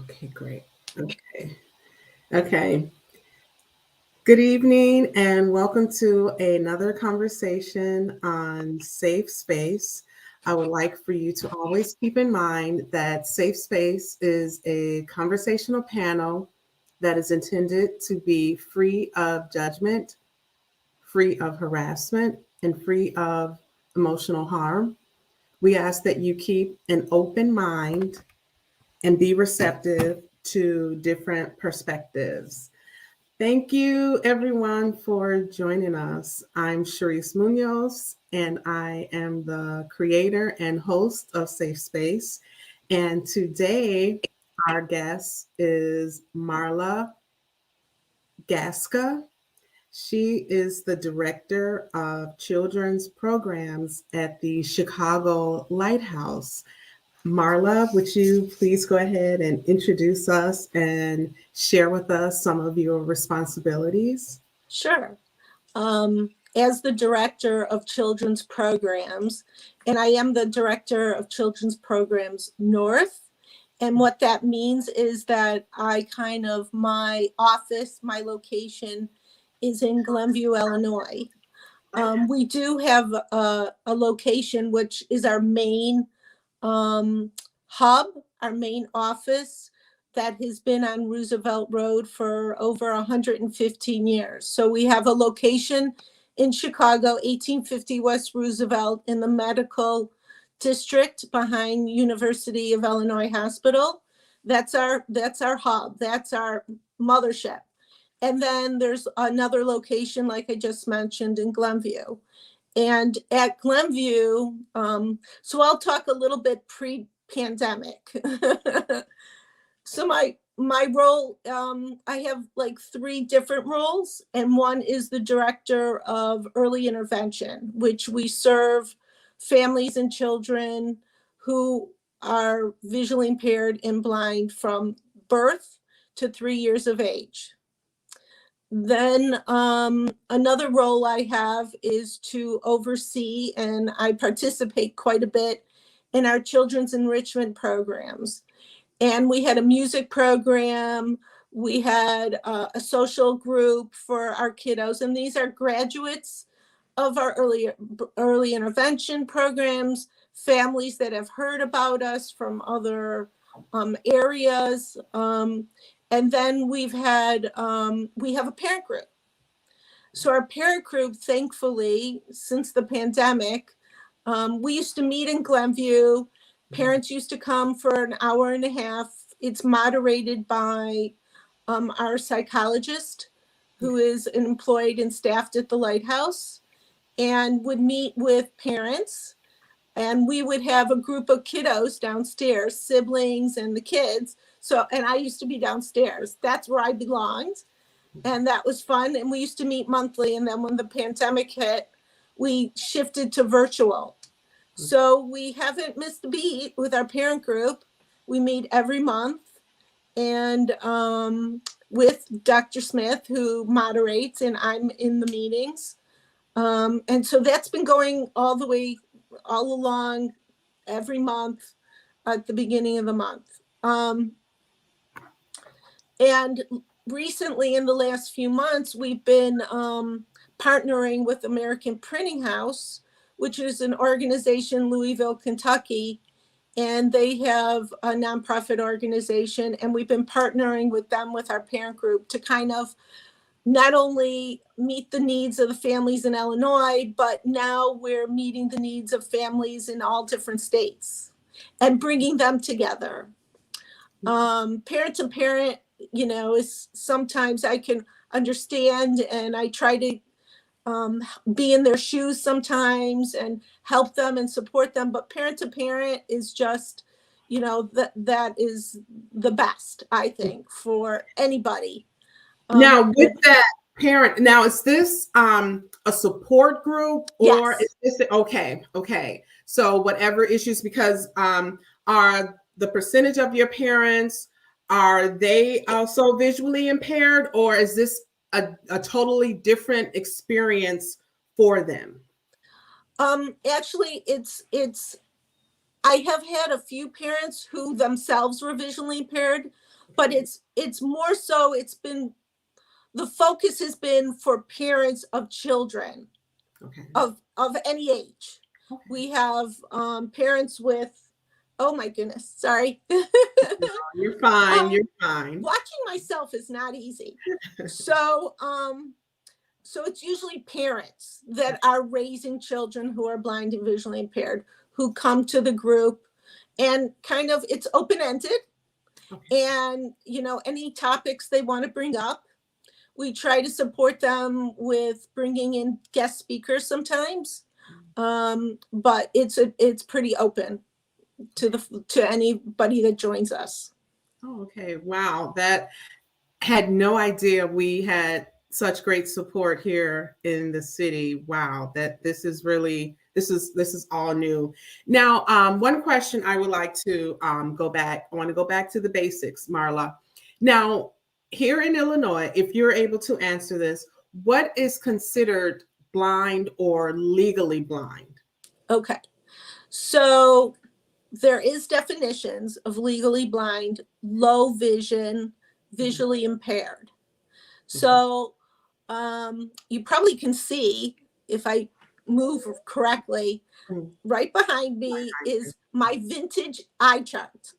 Okay, great. Okay. Okay. Good evening and welcome to another conversation on Safe Space. I would like for you to always keep in mind that Safe Space is a conversational panel that is intended to be free of judgment, free of harassment, and free of emotional harm. We ask that you keep an open mind and be receptive to different perspectives. Thank you, everyone, for joining us. I'm Sharice Munoz, and I am the creator and host of Safe Space. And today, our guest is Marla Garstka. She is the director of children's programs at the Chicago Lighthouse. Marla, would you please go ahead and introduce us and share with us some of your responsibilities? Sure. As the director of children's programs, and I am the director of children's programs North. And what that means is that my office, my location is in Glenview, Illinois. We do have a location, which is our main hub, our main office that has been on Roosevelt Road for over 115 years. So we have a location in Chicago, 1850 West Roosevelt, in the medical district behind University of Illinois Hospital. That's our hub. That's our mothership. And then there's another location, like I just mentioned, in Glenview. And at Glenview, so I'll talk a little bit pre-pandemic. So my role, I have like 3 different roles, and one is the director of early intervention, which we serve families and children who are visually impaired and blind from birth to 3 years of age. Then another role I have is to oversee, and I participate quite a bit in our children's enrichment programs. And we had a music program, we had a social group for our kiddos, and these are graduates of our early intervention programs, families that have heard about us from other areas. And then we have a parent group. So our parent group, thankfully, since the pandemic, we used to meet in Glenview. Parents used to come for an hour and a half. It's moderated by our psychologist, who is employed and staffed at the Lighthouse, and would meet with parents. And we would have a group of kiddos downstairs, siblings and the kids. So, and I used to be downstairs. That's where I belonged. And that was fun. And we used to meet monthly. And then when the pandemic hit, we shifted to virtual. So we haven't missed a beat with our parent group. We meet every month. And with Dr. Smith, who moderates, and I'm in the meetings. And so that's been going all along every month at the beginning of the month. And recently, in the last few months, we've been partnering with American Printing House, which is an organization, Louisville, Kentucky, and they have a nonprofit organization, and we've been partnering with them with our parent group to kind of not only meet the needs of the families in Illinois, but now we're meeting the needs of families in all different states and bringing them together. Parent to parent, is sometimes I can understand, and I try to be in their shoes sometimes and help them and support them. But parent to parent is just, that is the best, I think, for anybody. Now, with that parent, now is this a support group, or Yes. is this okay? So whatever issues, because are the percentage of your parents, are they also visually impaired, or is this a totally different experience for them? Actually, it's I have had a few parents who themselves were visually impaired, but it's more so, the focus has been for parents of children Okay. of any age. Okay. We have parents with, oh my goodness, sorry. You're fine. You're fine. Watching myself is not easy. So it's usually parents that are raising children who are blind and visually impaired who come to the group, and kind of it's open-ended. Okay. And any topics they want to bring up, we try to support them with bringing in guest speakers sometimes, but it's pretty open to anybody that joins us. Oh, okay. Wow. That had no idea we had such great support here in the city. Wow. That this is all new. Now, one question I would like to go back. I want to go back to the basics, Marla. Now, here in Illinois, if you're able to answer this, what is considered blind or legally blind? Okay. So there is definitions of legally blind, low vision, visually impaired. So you probably can see, if I move correctly, right behind me is my vintage eye chart.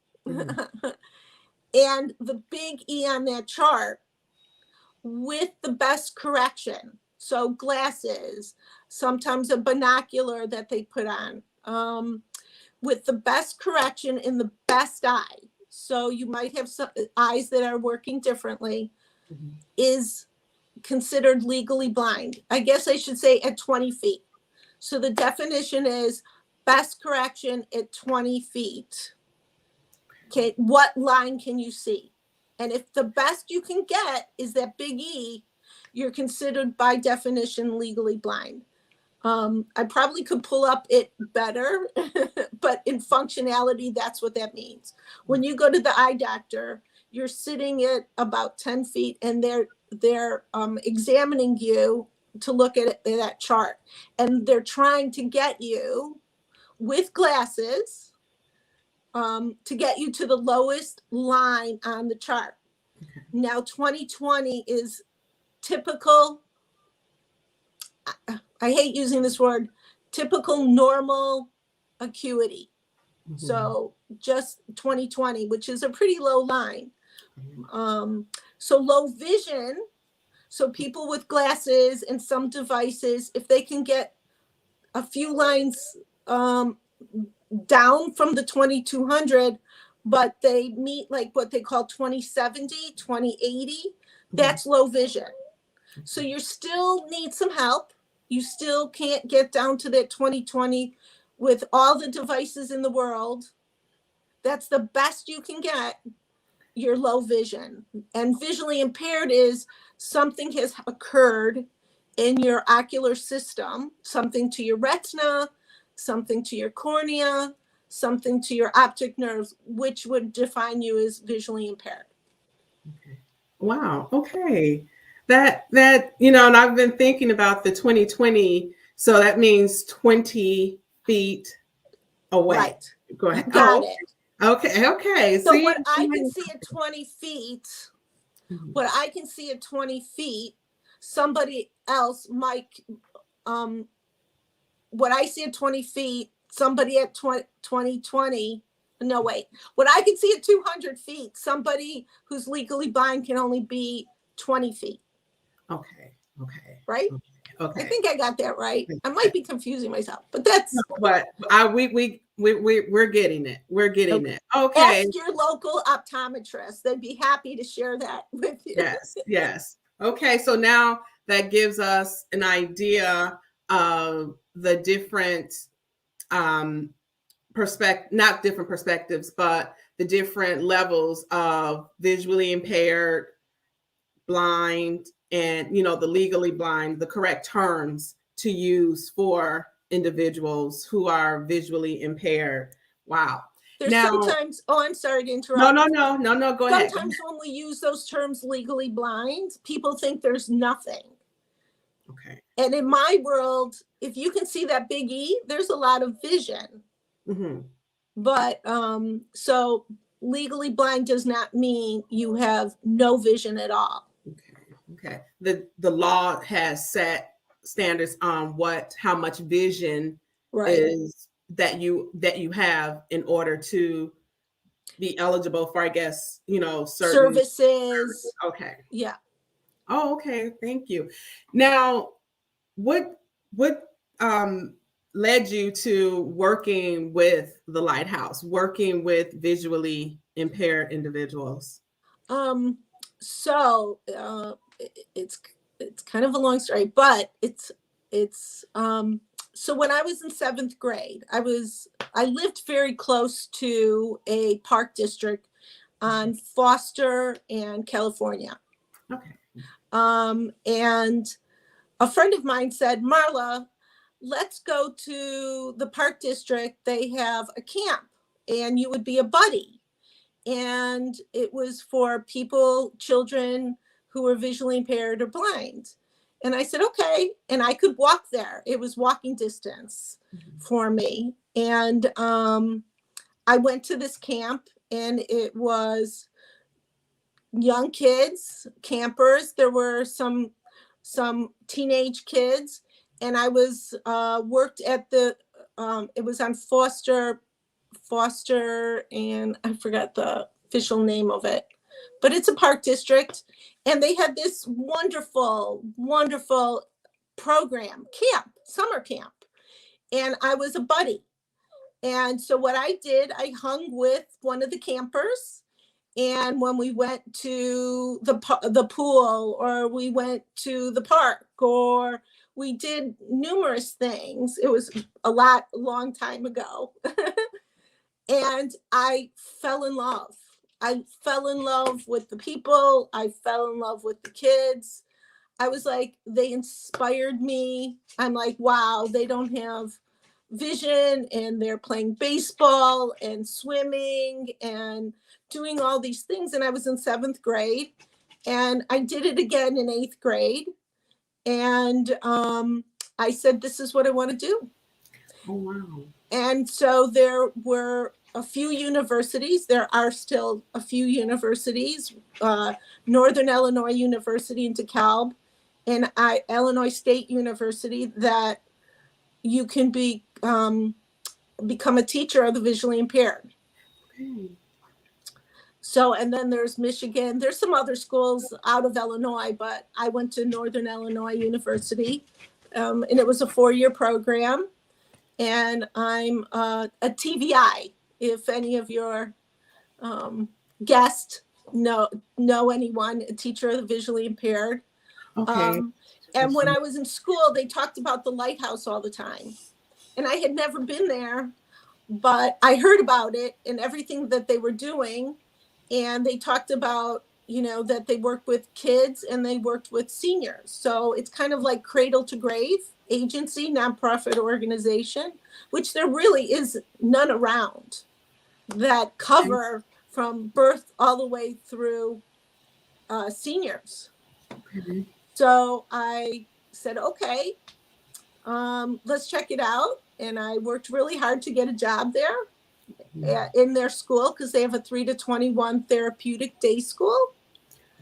And the big E on that chart with the best correction. So glasses, sometimes a binocular that they put on, with the best correction in the best eye. So you might have some eyes that are working differently, is considered legally blind. I guess I should say at 20 feet. So the definition is best correction at 20 feet. Okay, what line can you see? And if the best you can get is that big E, you're considered by definition legally blind. I probably could pull up it better, but in functionality, that's what that means. When you go to the eye doctor, you're sitting at about 10 feet and they're examining you to look at that chart. And they're trying to get you with glasses to get you to the lowest line on the chart. Now, 20/20 is typical. I hate using this word, typical normal acuity. So just 20/20, which is a pretty low line. So low vision, so people with glasses and some devices, if they can get a few lines down from the 2200, but they meet like what they call 20/70, 20/80, that's low vision. So you still need some help. You still can't get down to that 20/20 with all the devices in the world. That's the best you can get. Your low vision. And visually impaired is something has occurred in your ocular system, something to your retina, something to your cornea, something to your optic nerves, which would define you as visually impaired. Okay. Wow. Okay. That, and I've been thinking about the 20/20. So that means 20 feet away. Right. Go ahead. Got it. Okay. Okay. So what I can see at 20 feet, somebody else might, what I see at 20 feet, somebody at 20/20, no, wait. What I can see at 200 feet, somebody who's legally blind can only be 20 feet. Okay. Right? Okay. I think I got that right. I might be confusing myself, but that's. But we're getting it. We're getting it. Okay. Ask your local optometrist. They'd be happy to share that with you. Yes. Okay. So now that gives us an idea of the different not different perspectives, but the different levels of visually impaired, blind, and the legally blind, the correct terms to use for individuals who are visually impaired. Wow. There's sometimes, I'm sorry to interrupt. No, go ahead. Sometimes when we use those terms legally blind, people think there's nothing. Okay. And in my world, if you can see that big E, there's a lot of vision. But so legally blind does not mean you have no vision at all. Okay. The law has set standards on how much vision Right. is that you have in order to be eligible for, I guess, certain Services. Okay. Yeah. Oh, okay. Thank you. Now, what led you to working with the Lighthouse, working with visually impaired individuals? So it's kind of a long story, but it's so when I was in seventh grade, I lived very close to a park district on Foster and California. Okay. And a friend of mine said, Marla, let's go to the park district. They have a camp and you would be a buddy. And it was for children who were visually impaired or blind. And I said, okay. And I could walk there. It was walking distance for me. And I went to this camp, and it was young kids, campers. There were some teenage kids, and I was worked at it was on Foster, and I forgot the official name of it, but it's a park district, and they had this wonderful program, summer camp, and I was a buddy. And so what I did, I hung with one of the campers, and when we went to the pool, or we went to the park, or we did numerous things, it was a long time ago. And I fell in love. I fell in love with the people. I fell in love with the kids. I was like, they inspired me. I'm like, wow, they don't have vision, and they're playing baseball and swimming and doing all these things. And I was in seventh grade, and I did it again in eighth grade. And I said, this is what I want to do. Oh, wow. And so there were a few universities. There are still a few universities, Northern Illinois University in DeKalb, and Illinois State University, that you can become a teacher of the visually impaired. Okay. So, and then there's Michigan. There's some other schools out of Illinois, but I went to Northern Illinois University, and it was a 4-year program. And I'm a TVI. If any of your guests know anyone, a teacher of the visually impaired. Okay. And when I was in school, they talked about the Lighthouse all the time. And I had never been there, but I heard about it and everything that they were doing. And they talked about, that they worked with kids and they worked with seniors. So it's kind of like cradle to grave agency, nonprofit organization, which there really is none around that cover from birth all the way through seniors. Okay. So I said, okay, let's check it out. And I worked really hard to get a job there in their school, because they have a 3 to 21 therapeutic day school.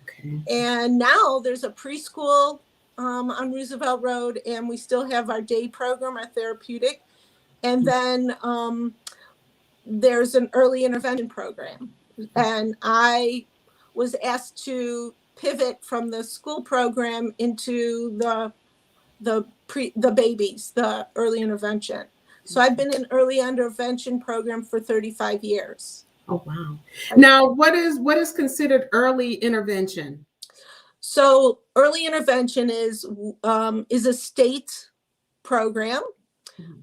Okay. And now there's a preschool on Roosevelt Road, and we still have our day program, our therapeutic. And then there's an early intervention program. And I was asked to pivot from the school program into the babies, the early intervention. So I've been in early intervention program for 35 years. Oh, wow. Now, what is considered early intervention? So early intervention is a state program,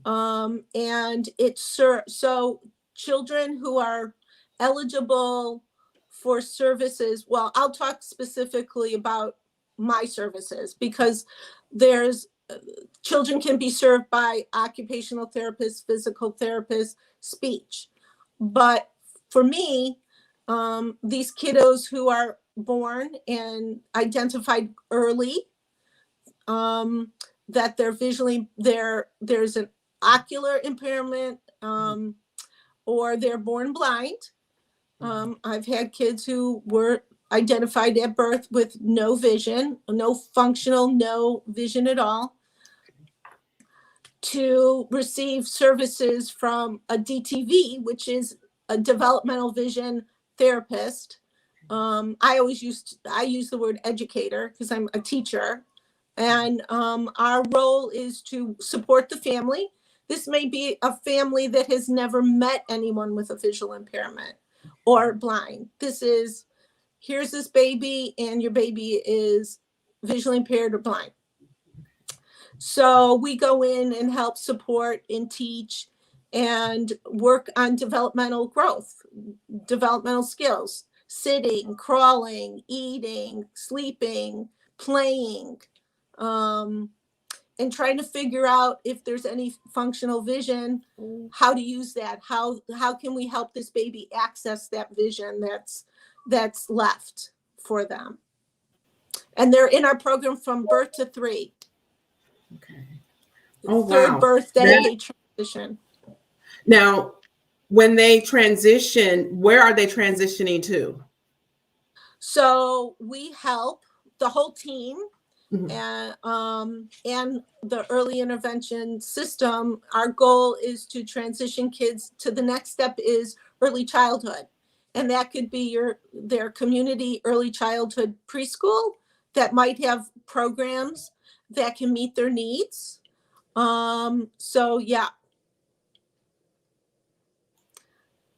and it's so children who are eligible for services. Well, I'll talk specifically about my services, because there's children can be served by occupational therapists, physical therapists, speech. But for me, these kiddos who are born and identified early, that they're visually, there's an ocular impairment, or they're born blind, I've had kids who were identified at birth with no vision, no functional, no vision at all, to receive services from a DTV, which is a developmental vision therapist. I use the word educator because I'm a teacher, and our role is to support the family. This may be a family that has never met anyone with a visual impairment or blind. Here's this baby, and your baby is visually impaired or blind. So we go in and help support and teach and work on developmental growth, developmental skills, sitting, crawling, eating, sleeping, playing, and trying to figure out if there's any functional vision, how to use that, how can we help this baby access that vision that's left for them. And they're in our program from birth to 3. Okay. Third birthday, they transition. Now, when they transition, where are they transitioning to? So we help the whole team, and the early intervention system. Our goal is to transition kids to the next step is early childhood. And that could be their community early childhood preschool that might have programs that can meet their needs. So yeah.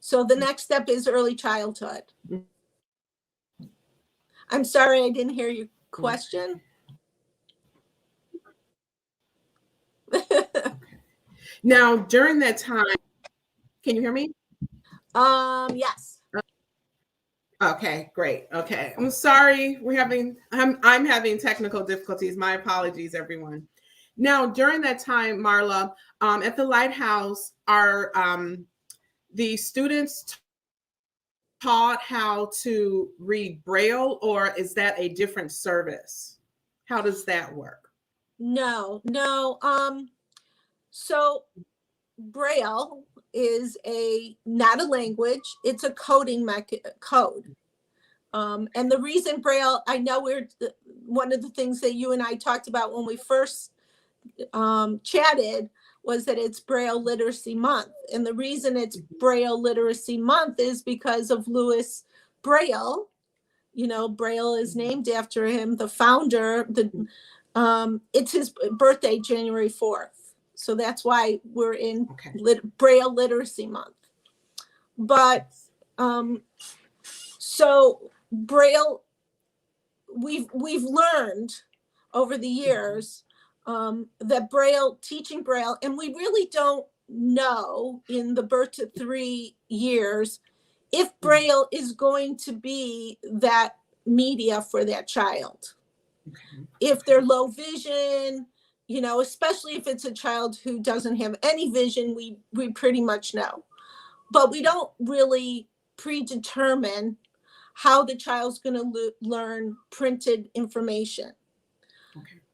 So the next step is early childhood. I'm sorry, I didn't hear your question. Now, during that time, can you hear me? Yes. Okay, great. Okay. I'm sorry. I'm having technical difficulties. My apologies, everyone. Now, during that time, Marla, at the Lighthouse, are the students taught how to read Braille, or is that a different service? How does that work? No. So Braille is not a language, it's a coding code. And the reason Braille, I know one of the things that you and I talked about when we first chatted was that it's Braille Literacy Month. And the reason it's Braille Literacy Month is because of Louis Braille. Braille is named after him, the founder. It's his birthday, January 4th. So that's why we're in Braille Literacy Month. But so Braille, we've learned over the years that teaching Braille, and we really don't know in the birth to 3 years if Braille is going to be that media for that child. If they're low vision, especially if it's a child who doesn't have any vision, we pretty much know. But we don't really predetermine how the child's going to learn printed information.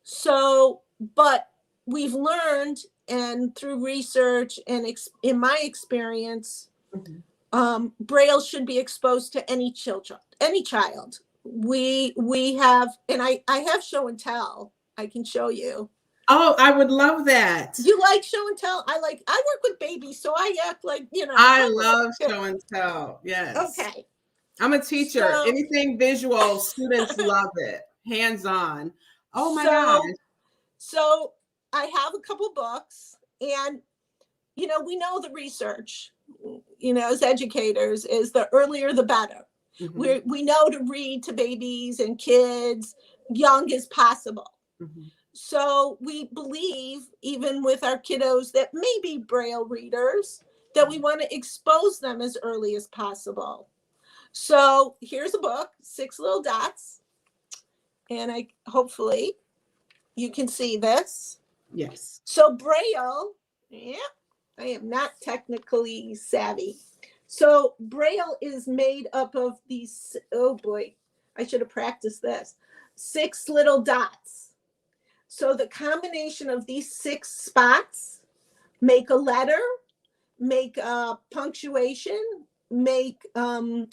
So, but we've learned, and through research and in my experience, Braille should be exposed to any child. We have, and I have show and tell. I can show you. Oh, I would love that. You like show and tell? I work with babies, so I act like, I love show and tell. Yes. Okay. I'm a teacher. So, anything visual, students love it. Hands-on. Oh my gosh. So I have a couple books, and we know the research, as educators, is the earlier the better. We know to read to babies and kids young as possible. So we believe, even with our kiddos that may be Braille readers, that we want to expose them as early as possible. So here's a book, 6 Little Dots. And hopefully you can see this. Yes. So Braille, I am not technically savvy. So Braille is made up of these, oh boy, I should have practiced this, 6 little dots. So the combination of these 6 spots make a letter, make a punctuation, make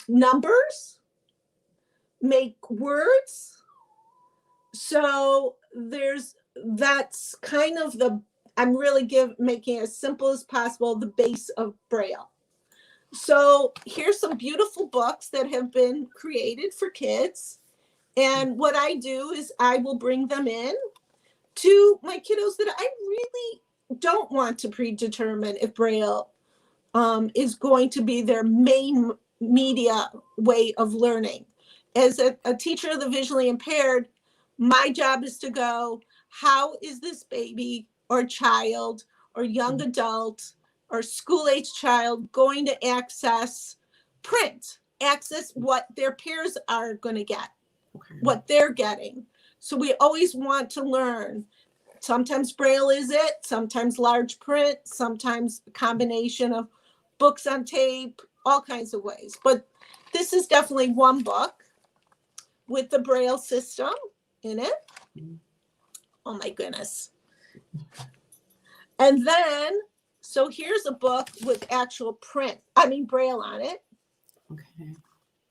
numbers, make words. So that's kind of I'm really making it as simple as possible, the base of Braille. So here's some beautiful books that have been created for kids. And what I do is I will bring them in to my kiddos that I really don't want to predetermine if Braille is going to be their main media way of learning. As a teacher of the visually impaired, my job is to go, how is this baby or child or young adult or school-age child going to access print, access what their peers are going to get, what they're getting. So we always want to learn. Sometimes Braille is it, sometimes large print, sometimes a combination of books on tape, all kinds of ways. But this is definitely one book with the Braille system in it. Oh my goodness. And then, so here's a book with actual Braille on it. Okay.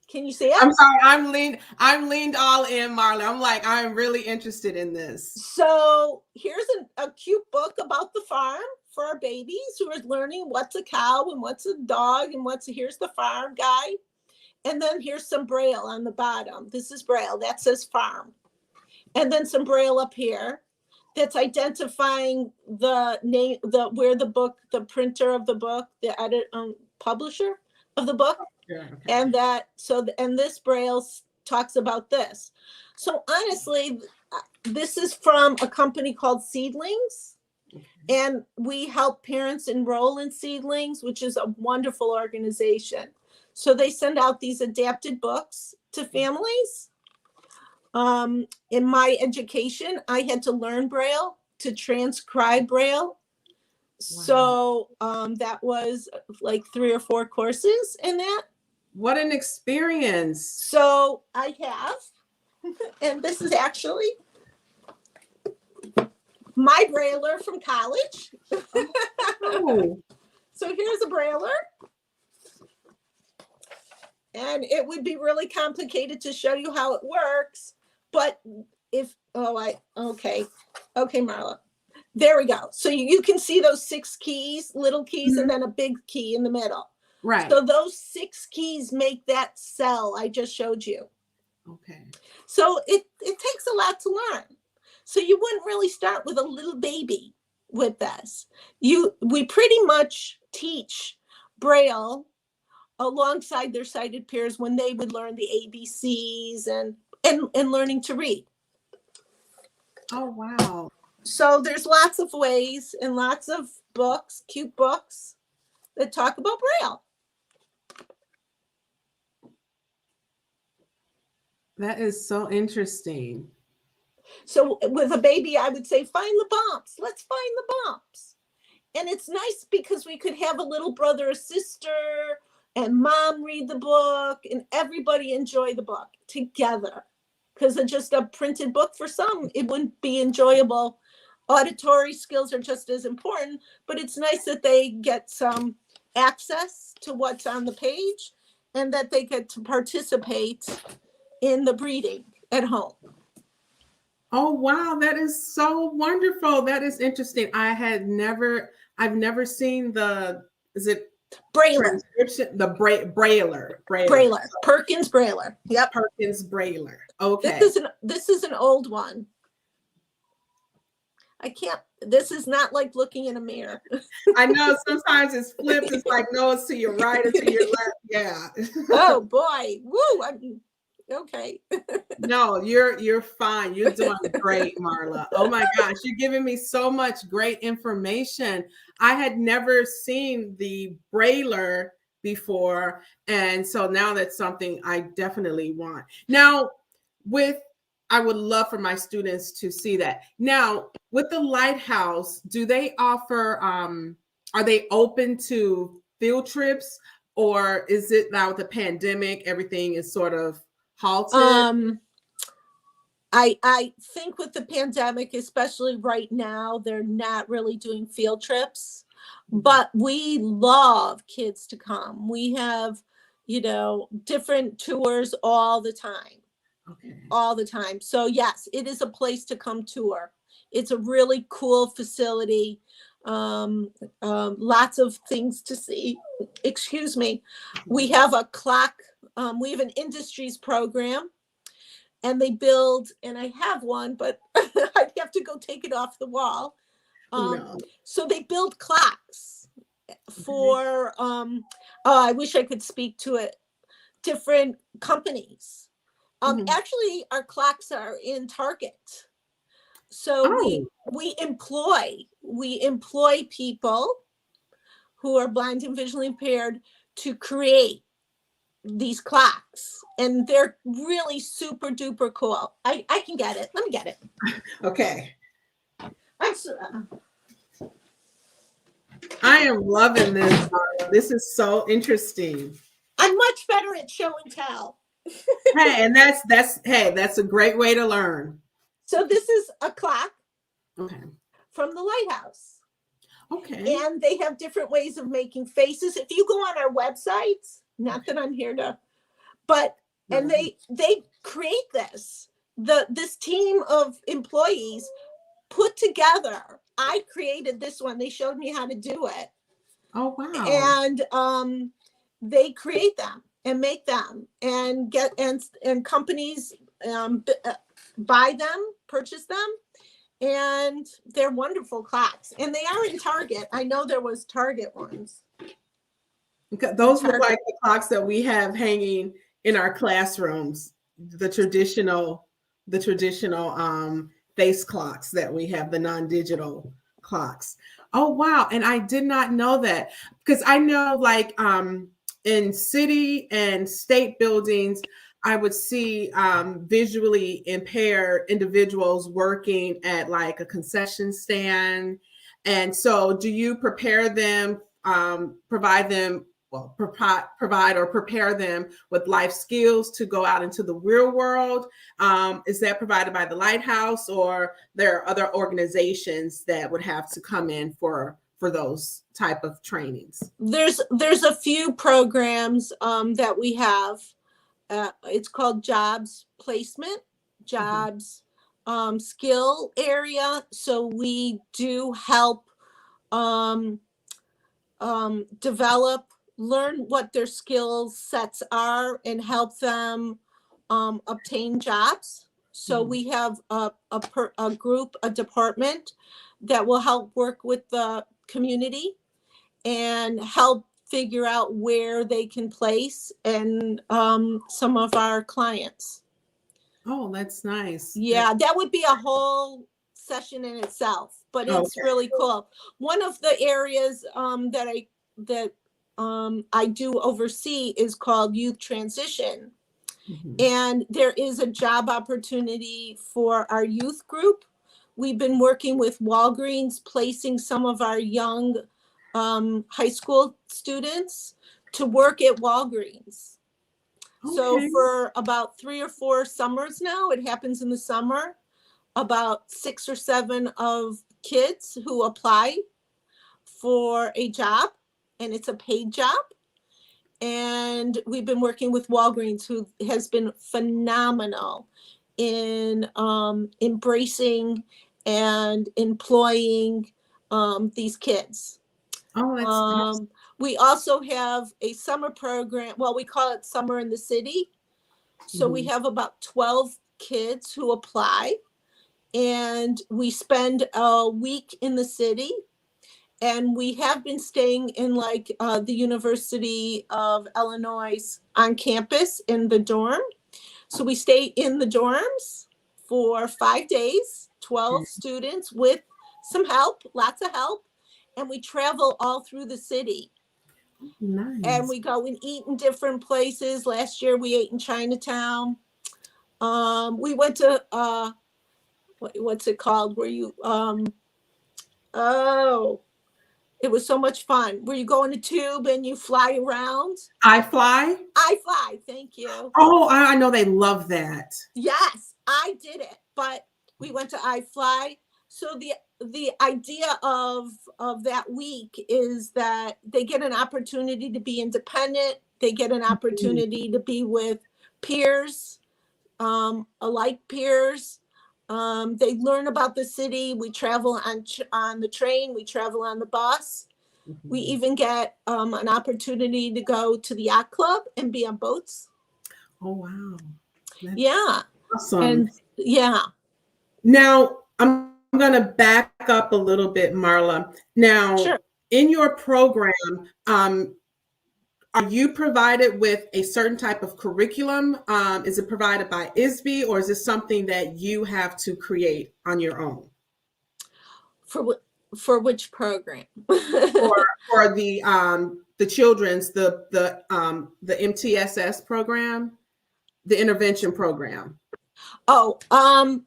Can you see it? I'm sorry, I'm leaned all in, Marla. I'm like, I'm really interested in this. So here's a cute book about the farm for our babies who are learning what's a cow and what's a dog and here's the farm guy. And then here's some Braille on the bottom. This is Braille, that says farm. And then some Braille up here that's identifying the name, where the book, the printer of the book, the publisher of the book. Yeah, okay. And this Braille talks about this. So honestly, this is from a company called Seedlings. And we help parents enroll in Seedlings, which is a wonderful organization. So they send out these adapted books to families. In my education, I had to learn Braille to transcribe Braille. Wow. So that was like 3 or 4 courses in that. What an experience. So I have, and this is actually my Brailler from college. Oh. So here's a Brailler. And it would be really complicated to show you how it works. But okay, Marla. There we go. So you can see those 6 keys, little keys, mm-hmm. and then a big key in the middle. Right. So those 6 keys make that cell I just showed you. Okay. So it takes a lot to learn. So you wouldn't really start with a little baby with this. We pretty much teach Braille alongside their sighted peers when they would learn the ABCs and learning to read. Oh, wow. So there's lots of ways and lots of books, cute books that talk about Braille. That is so interesting. So with a baby, I would say, find the bumps. Let's find the bumps. And it's nice because we could have a little brother or sister and mom read the book and everybody enjoy the book together. Because it's just a printed book for some, it wouldn't be enjoyable. Auditory skills are just as important, but it's nice that they get some access to what's on the page and that they get to participate in the reading at home. Oh, wow. That is so wonderful. That is interesting. I've never seen is it Brailler? The Brailler. Perkins Brailler. Yep. Perkins Brailler. Okay. This is an old one. This is not like looking in a mirror. I know sometimes it's flipped. It's like, no, it's to your right or to your left. Yeah. Oh boy. Woo. Okay. No, you're fine. You're doing great, Marla. Oh my gosh, you're giving me so much great information. I had never seen the Brailler before, and so now that's something I definitely want. Now, I would love for my students to see that. Now, with the Lighthouse, do they offer? Are they open to field trips, or is it now with the pandemic, everything is sort of halted? I think with the pandemic, especially right now, they're not really doing field trips, but we love kids to come. We have different tours all the time. Okay. All the time. So yes, it is a place to come tour. It's a really cool facility. Lots of things to see. Excuse me. We have a clock. We have an industries program, and they build, and I have one, but I'd have to go take it off the wall. No. So they build clocks for, oh, I wish I could speak to it, different companies. Actually, our clocks are in Target. So Oh, we employ people who are blind and visually impaired to create these clocks, and they're really super duper cool. I can get it. Let me get it. okay. I'm I am loving this, Marla. This is so interesting. much better at show and tell. Hey, and that's a great way to learn. So this is a clock Okay. from the Lighthouse. Okay. And they have different ways of making faces. If you go on our websites, not that I'm here to, but, and they create this. This team of employees put together. I created this one. They showed me how to do it. Oh, wow. And they create them and make them and get, and companies buy them, purchase them. And they're wonderful clocks, and they are in Target. I know there was Target ones. Those look like the clocks that we have hanging in our classrooms, the traditional face clocks that we have, the non-digital clocks. Oh, wow. And I did not know that, because I know like in city and state buildings, I would see visually impaired individuals working at like a concession stand. And so do you prepare them, provide them, well, provide or prepare them with life skills to go out into the real world? Is that provided by the Lighthouse, or there are other organizations that would have to come in for those type of trainings? There's a few programs that we have. It's called jobs placement, jobs skill area. So we do help develop, learn what their skill sets are, and help them obtain jobs. So we have a group, a department that will help work with the community and help figure out where they can place and some of our clients. Oh, that's nice. Yeah, that would be a whole session in itself, but it's really cool. One of the areas that I do oversee is called youth transition. And there is a job opportunity for our youth group. We've been working with Walgreens, placing some of our young high school students to work at Walgreens. So for about 3 or 4 summers now, it happens in the summer, about 6 or 7 of kids who apply for a job, and it's a paid job. And we've been working with Walgreens, who has been phenomenal in embracing and employing these kids. Oh, that's awesome. We also have a summer program. Well, we call it Summer in the City. So we have about 12 kids who apply, and we spend a week in the city. And we have been staying in like the University of Illinois on campus in the dorm. So we stay in the dorms for 5 days, 12 students with some help, lots of help. And we travel all through the city. Nice. And we go and eat in different places. Last year we ate in Chinatown. We went to, what's it called? Where you, it was so much fun. Where you go in a tube and you fly around. iFly? iFly, thank you. Oh, I know they love that. Yes, I did it. But we went to iFly. So the idea of that week is that they get an opportunity to be independent. They get an opportunity to be with peers, alike peers. They learn about the city. We travel on the train. We travel on the bus. We even get an opportunity to go to the yacht club and be on boats. Oh, wow. That's Yeah. awesome. And yeah. Now, I'm going to back up a little bit, Marla. Now, Sure. in your program, are you provided with a certain type of curriculum? Is it provided by ISB, or is it something that you have to create on your own? For which program? For the children's the MTSS program, the intervention program. Oh,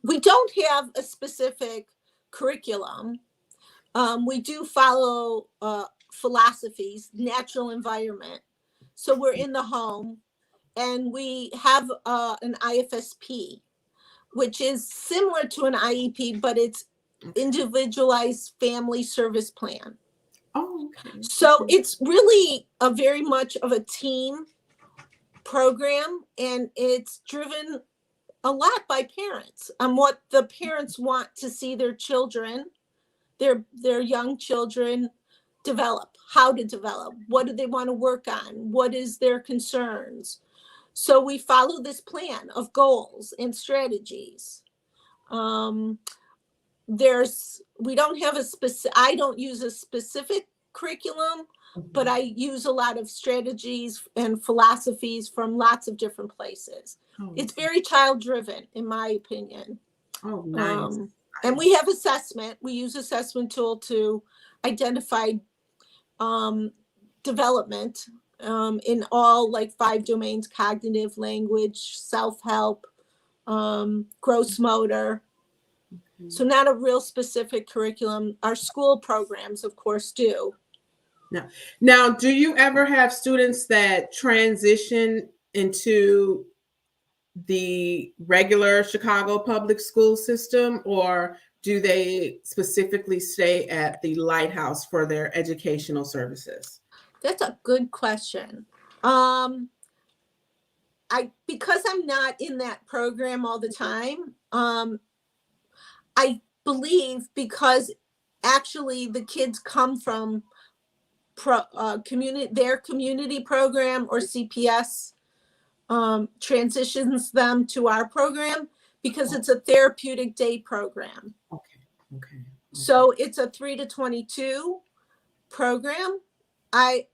we don't have a specific curriculum. We do follow philosophies, natural environment. So we're in the home, and we have an IFSP, which is similar to an IEP, but it's individualized family service plan. Oh, okay. So it's really a very much of a team program, and it's driven a lot by parents on what the parents want to see their children, their young children develop, how to develop, what do they want to work on, what is their concerns. So we follow this plan of goals and strategies. We don't have I don't use a specific curriculum, but I use a lot of strategies and philosophies from lots of different places. Oh, it's very child driven, in my opinion. Oh, nice. And we have assessment. We use assessment tool to identify development in all like 5 domains: cognitive, language, self-help, gross motor. So not a real specific curriculum. Our school programs, of course, do. Now, do you ever have students that transition into the regular Chicago public school system, or do they specifically stay at the Lighthouse for their educational services? That's a good question. Because I'm not in that program all the time, I believe because actually the kids come from their community program, or CPS transitions them to our program because it's a therapeutic day program. Okay. So it's a 3 to 22 program. I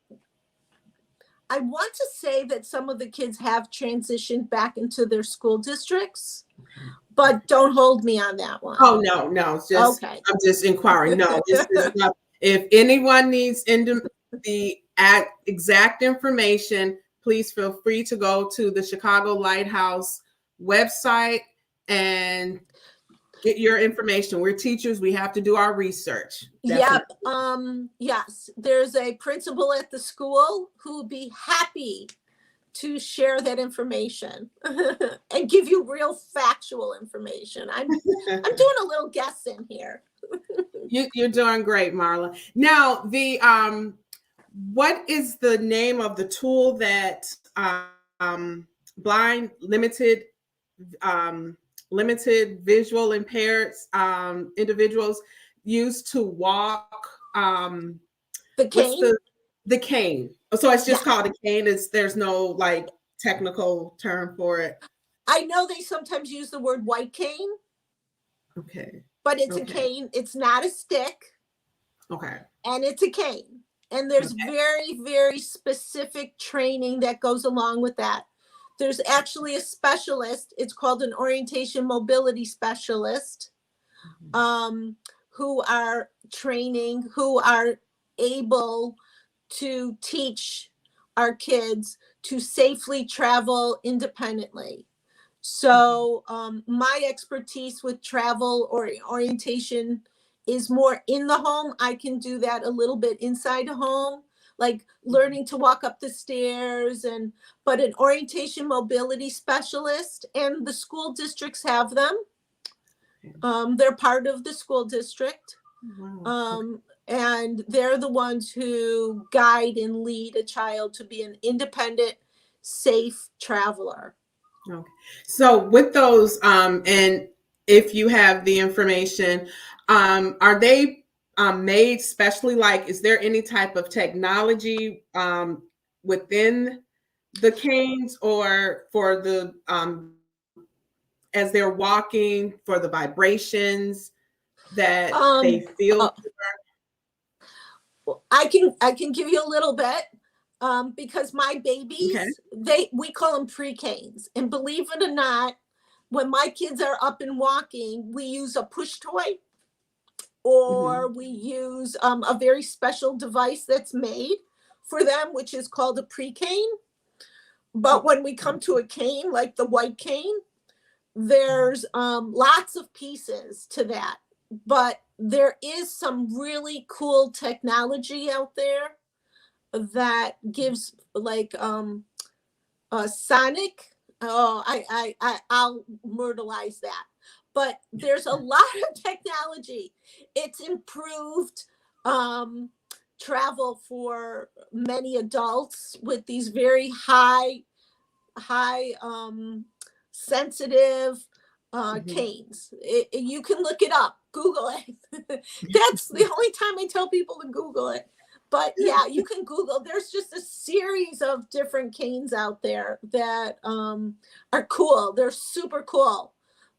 want to say that some of the kids have transitioned back into their school districts, but don't hold me on that one. Oh, no. It's just, okay. I'm just inquiring. No, this is not. If anyone needs the exact information, please feel free to go to the Chicago Lighthouse website and get your information. We're teachers. We have to do our research. Yep. Yes. There's a principal at the school who would be happy to share that information and give you real factual information. I'm doing a little guessing here. You're doing great, Marla. Now, what is the name of the tool that blind, limited visual impaired individuals use to walk? The cane. The cane. So it's just called a cane. There's no like technical term for it. I know they sometimes use the word white cane. Okay. But it's a cane. It's not a stick. Okay. And it's a cane. And there's very, very specific training that goes along with that. There's actually a specialist. It's called an orientation mobility specialist, who are training, who are able to teach our kids to safely travel independently. So my expertise with travel or orientation is more in the home. I can do that a little bit inside a home, like learning to walk up the stairs, but an orientation mobility specialist, and the school districts have them. They're part of the school district. Wow. And they're the ones who guide and lead a child to be an independent, safe traveler. Okay. So with those, and if you have the information, are they made specially? Like, is there any type of technology within the canes or for the as they're walking for the vibrations that they Um, feel? uh, I can give you a little bit, because my Okay. babies, we call them pre-canes, and believe it or not, when my kids are up and walking, we use a push toy, or Hmm. we use a very special device that's made for them, which is called a pre-cane. But when we come to a cane, like the white cane, there's lots of pieces to that. But there is some really cool technology out there that gives like a sonic. Oh, I'll myrtleize that. But there's a lot of technology. It's improved travel for many adults with these very high sensitive Hmm. canes. You can look it up, Google it. That's the only time I tell people to Google it. But yeah, you can Google. There's just a series of different canes out there that are cool. They're super cool.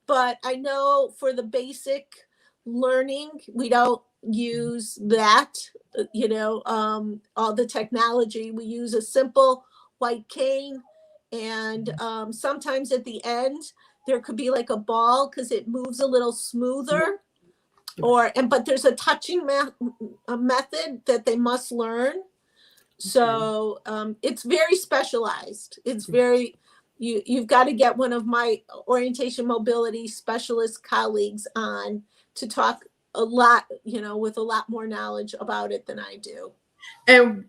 But I know for the basic learning, we don't use that, all the technology. We use a simple white cane. And sometimes at the end, there could be like a ball because it moves a little smoother. But there's a touching a method that they must learn. Okay. So it's very specialized. It's very, you've got to get one of my orientation mobility specialist colleagues on to talk a lot, with a lot more knowledge about it than I do. And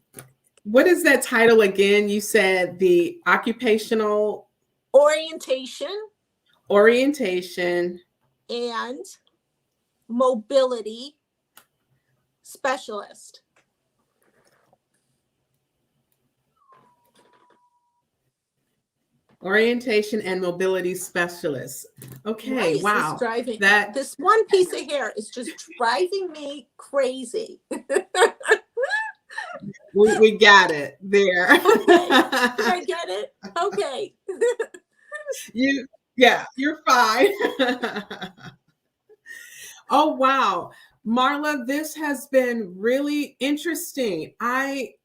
what is that title again? You said the occupational Orientation orientation. and mobility specialist. Orientation and mobility specialist. Why Okay, is this wow. driving? That This one piece of hair is just driving me crazy. we got it there. Okay. Did I get it? Okay. You yeah, you're fine. Oh wow. Marla, this has been really interesting. I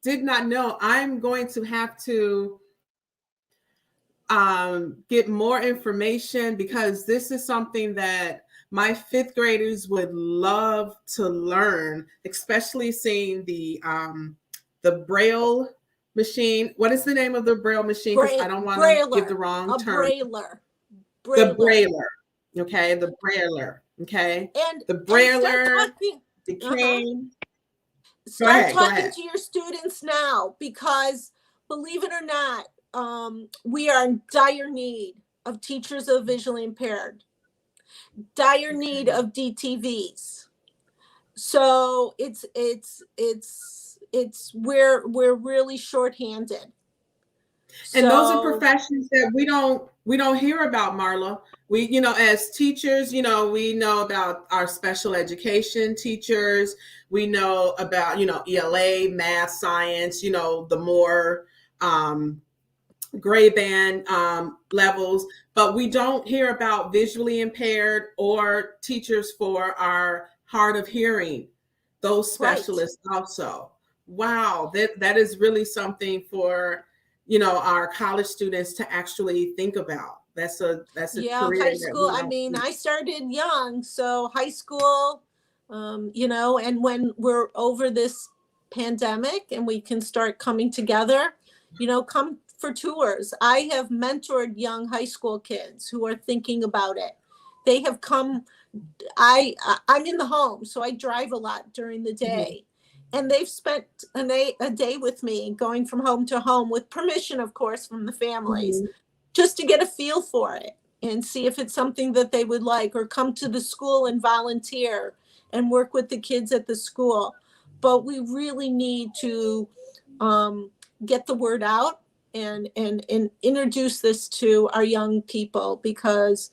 did not know. I'm going to have to get more information because this is something that my fifth graders would love to learn, especially seeing the braille machine. What is the name of the braille machine? Because I don't want to give the Brailer. wrong A term. brailer. The Brailer. brailer. Okay, the brailer. Okay, the And start brailer, talking. the Uh-huh. cane. Go Start ahead. Go talking ahead. to your students now, because believe it or not, we are in dire need of teachers of visually impaired, dire need Okay. of DTVs. So we're really shorthanded. And those are So professions that we don't hear about, Marla. We, as teachers, we know about our special education teachers. We know about, ELA, math, science, the more gray band levels, but we don't hear about visually impaired or teachers for our hard of hearing, those right. specialists also. Wow, that is really something for our college students to actually think about. That's a Yeah, career high that school. we I don't mean, see. I started young, so high school, and when we're over this pandemic and we can start coming together, come for tours. I have mentored young high school kids who are thinking about it. They have come. I'm in the home, so I drive a lot during the Mhm, day, and they've spent a day with me, going from home to home with permission, of course, from the families, mhm. just to get a feel for it. and see if it's something that they would like, or come to the school and volunteer and work with the kids at the school. But we really need to get the word out and introduce this to our young people, because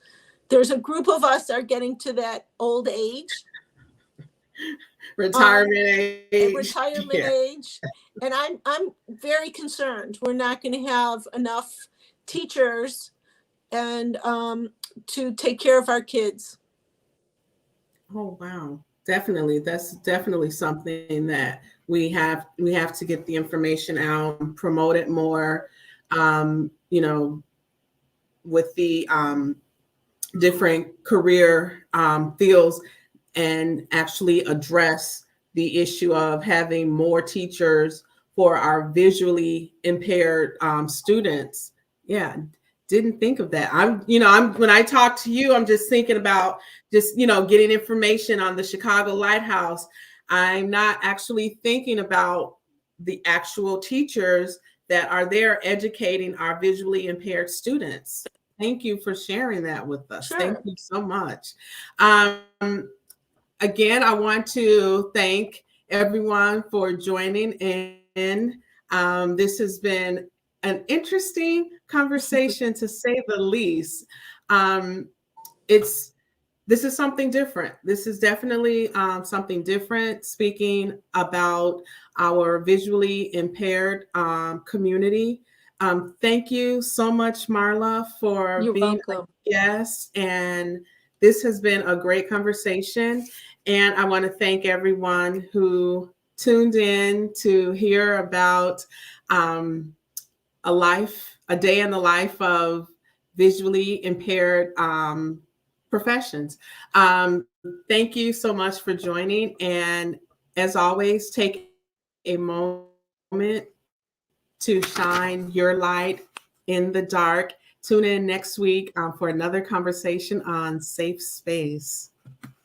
there's a group of us are getting to that old age, Retirement age. retirement Yeah. age, and I'm very concerned we're not going to have enough teachers and to take care of our kids. Oh, wow. Definitely. That's definitely something that we have to get the information out, promote it more, you know, with the different career fields, and actually address the issue of having more teachers for our visually impaired students. Yeah, didn't think of that. I'm when I talk to you, I'm just thinking about just, getting information on the Chicago Lighthouse. I'm not actually thinking about the actual teachers that are there educating our visually impaired students. Thank you for sharing that with us. Sure. Thank you so much. Again, I want to thank everyone for joining in. This has been an interesting conversation, to say the least. This is something different. This is definitely something different, speaking about our visually impaired community. Thank you so much, Marla, for You're being welcome. a guest. And this has been a great conversation. And I want to thank everyone who tuned in to hear about a day in the life of visually impaired professions. Thank you so much for joining. And as always, take a moment to shine your light in the dark. Tune in next week for another conversation on Safe Space.